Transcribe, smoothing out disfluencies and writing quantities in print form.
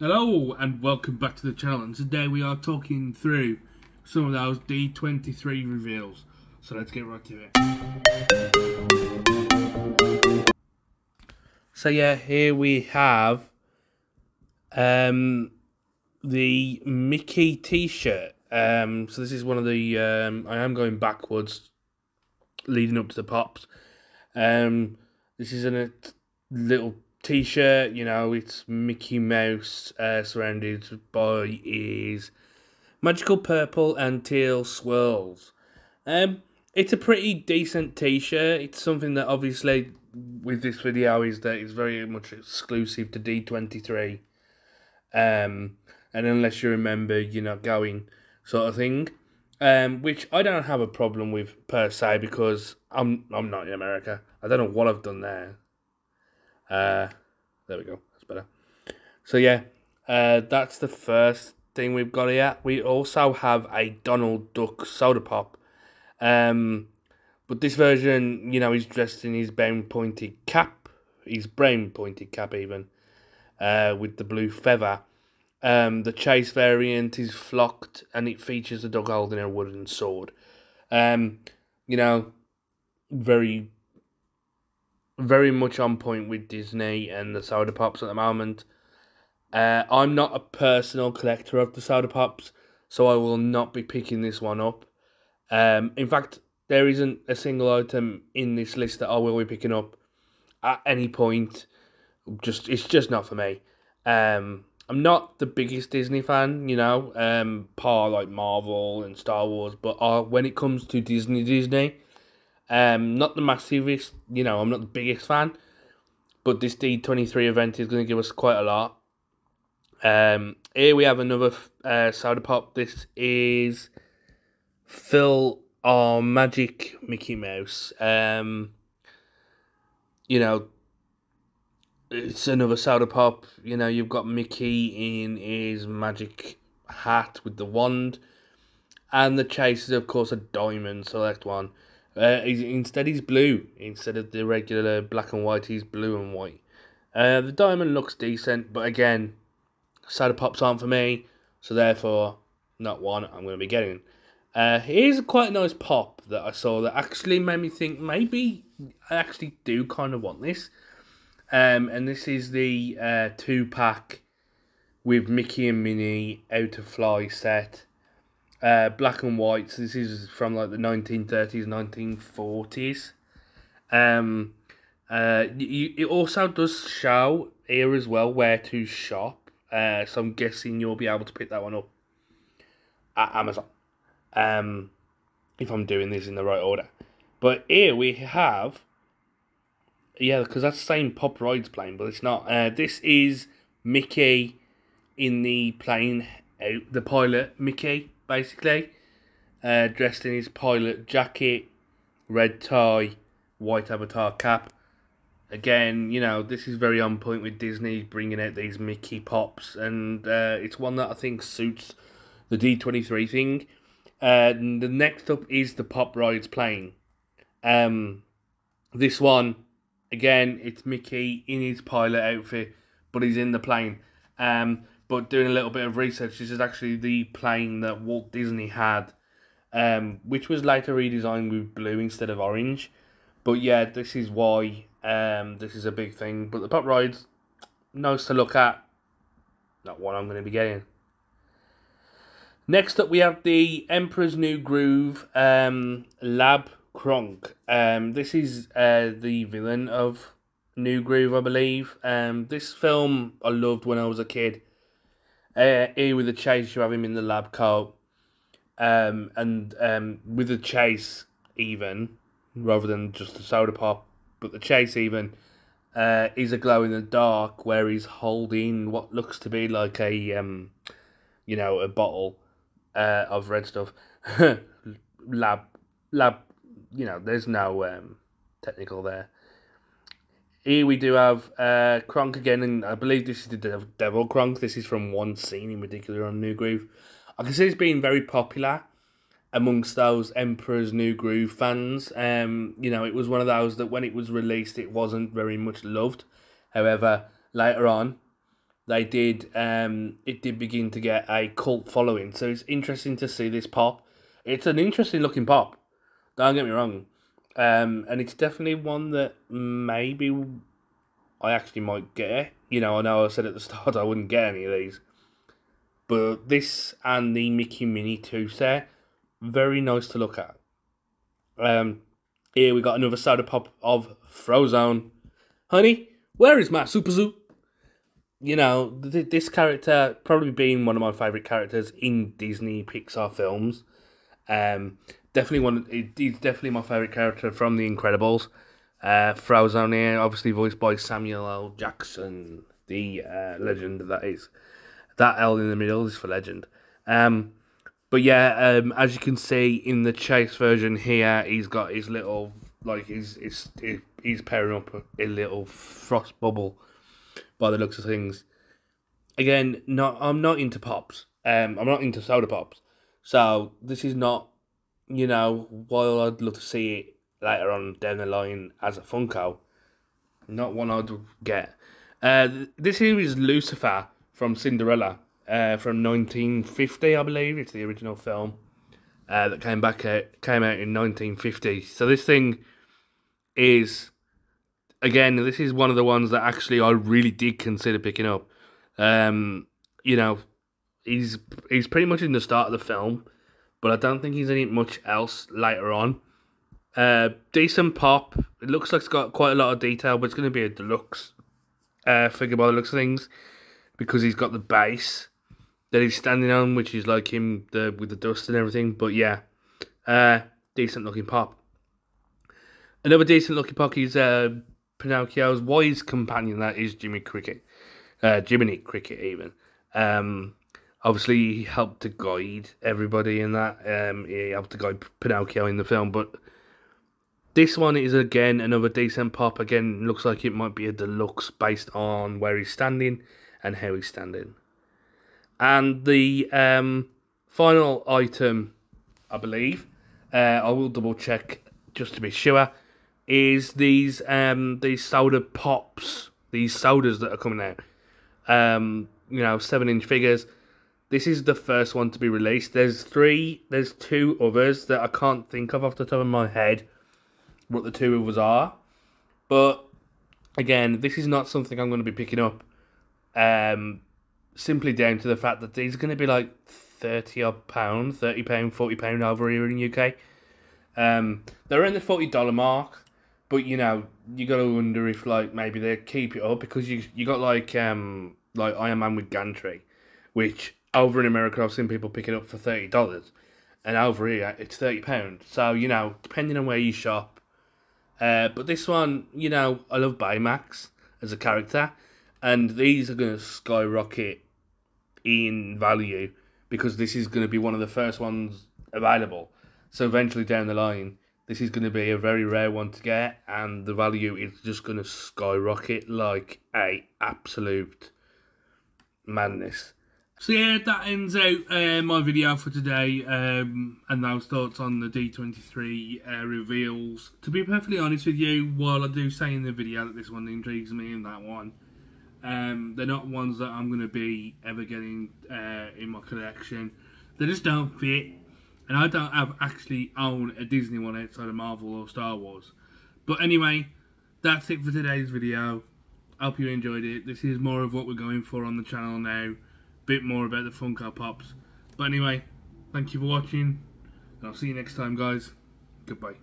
Hello and welcome back to the channel, and today we are talking through some of those D23 reveals. So let's get right to it. So yeah, here we have the Mickey t-shirt. So this is one of the I am going backwards leading up to the pops. This is a little t-shirt, you know, it's Mickey Mouse surrounded by his magical purple and teal swirls. It's a pretty decent t-shirt. It's something that obviously with this video is that it's very much exclusive to D23. And unless you remember, you're not going sort of thing. Which I don't have a problem with per se because I'm not in America. I don't know what I've done there. There we go. That's better. So yeah, that's the first thing we've got here. We also have a Donald Duck soda pop. But this version, you know, he's dressed in his brown pointed cap. His brown pointed cap even. With the blue feather. The chase variant is flocked and it features a dog holding a wooden sword. You know, very much on point with Disney and the soda pops at the moment. I'm not a personal collector of the soda pops, so I will not be picking this one up. In fact, there isn't a single item in this list that I will be picking up at any point. It's just not for me. I'm not the biggest Disney fan, you know, like Marvel and Star Wars, but when it comes to Disney, not the massivest, you know, I'm not the biggest fan, but this D23 event is going to give us quite a lot. Here we have another soda pop. This is Phil our Magic Mickey Mouse. You know, it's another soda pop. You know, you've got Mickey in his magic hat with the wand, and the chase is of course a diamond. Select one. He's blue instead of the regular black and white. He's blue and white. The diamond looks decent, but again, soda pops aren't for me, so therefore not one I'm going to be getting. Here's a quite nice pop that I saw that actually made me think maybe I actually do kind of want this. And this is the 2-pack with Mickey and Minnie Out to Fly set. Black and white, so this is from like the 1930s, 1940s. It also does show here as well where to shop. So I'm guessing you'll be able to pick that one up at Amazon. If I'm doing this in the right order. But here we have, yeah, because that's the same Pop Rides plane, but it's not. This is Mickey in the plane, the pilot Mickey, basically, dressed in his pilot jacket, red tie, white avatar cap. Again, you know, this is very on point with Disney bringing out these Mickey pops, and it's one that I think suits the D23 thing. The next up is the Pop Rides plane. This one, again, it's Mickey in his pilot outfit, but he's in the plane. But doing a little bit of research, this is actually the plane that Walt Disney had, which was later redesigned with blue instead of orange. But yeah, this is why this is a big thing. But the Pop Rides, nice to look at. Not one I'm going to be getting. Next up, we have the Emperor's New Groove Lab Kronk. This is the villain of New Groove, I believe. This film I loved when I was a kid. Here with the chase, you have him in the lab coat. And with the chase even, rather than just the soda pop, but the chase even, is a glow in the dark where he's holding what looks to be like a, you know, a bottle of red stuff. lab, you know, there's no technical there. Here we do have Kronk again, and I believe this is the Devil Kronk. This is from one scene in particular on New Groove. I can see it's been very popular amongst those Emperor's New Groove fans. You know, it was one of those that when it was released, it wasn't very much loved. However, later on, it did begin to get a cult following. So it's interesting to see this pop. It's an interesting looking pop. Don't get me wrong. And it's definitely one that maybe I actually might get. You know, I know I said at the start I wouldn't get any of these. But this and the Mickey Mini 2 set, very nice to look at. Here we got another soda pop of Frozone. Honey, where is my Super Zoo? You know, this character probably being one of my favourite characters in Disney Pixar films. He's definitely my favourite character from The Incredibles. Frozone here, obviously voiced by Samuel L. Jackson, the legend that is. That L in the middle is for legend. But yeah, as you can see in the chase version here, he's got his little, like, he's pairing up a little frost bubble by the looks of things. Again, I'm not into pops. I'm not into soda pops. So this is not, you know, while I'd love to see it later on down the line as a Funko, not one I'd get. This here is Lucifer from Cinderella. From 1950, I believe. It's the original film that came out in 1950. So this thing is, again, this is one of the ones that actually I really did consider picking up. You know, he's pretty much in the start of the film, but I don't think he's in it much else later on. Decent pop. It looks like it's got quite a lot of detail, but it's going to be a deluxe figure by the looks of things, because he's got the base that he's standing on, which is like him with the dust and everything. But yeah, decent looking pop. Another decent looking pop is Pinocchio's wise companion, that is Jiminy Cricket even. Obviously he helped to guide everybody in that. He helped to guide Pinocchio in the film, but this one is again another decent pop. Again, looks like it might be a deluxe based on where he's standing and how he's standing. And the final item, I believe, I will double check just to be sure, is these soda pops, these sodas that are coming out. You know, 7-inch figures. This is the first one to be released. There's two others that I can't think of off the top of my head what the two others are. But again, this is not something I'm going to be picking up. Simply down to the fact that these are going to be like £30 odd, £30, £40 over here in the UK. They're in the $40 mark, but you know, you got to wonder if like maybe they keep it up, because you got like Iron Man with Gantry, which over in America I've seen people pick it up for $30, and over here it's £30. So you know, depending on where you shop. But this one, you know, I love Baymax as a character, and these are going to skyrocket in value, because this is going to be one of the first ones available. So eventually down the line, this is going to be a very rare one to get, and the value is just going to skyrocket like a absolute madness. So yeah, that ends out my video for today, and those thoughts on the D23 reveals. To be perfectly honest with you, while I do say in the video that this one intrigues me and that one, they're not ones that I'm going to be ever getting in my collection. They just don't fit, and I don't actually own a Disney one outside of Marvel or Star Wars. But anyway, that's it for today's video. Hope you enjoyed it. This is more of what we're going for on the channel now. Bit more about the Funko Pops. But anyway, thank you for watching, and I'll see you next time, guys. Goodbye.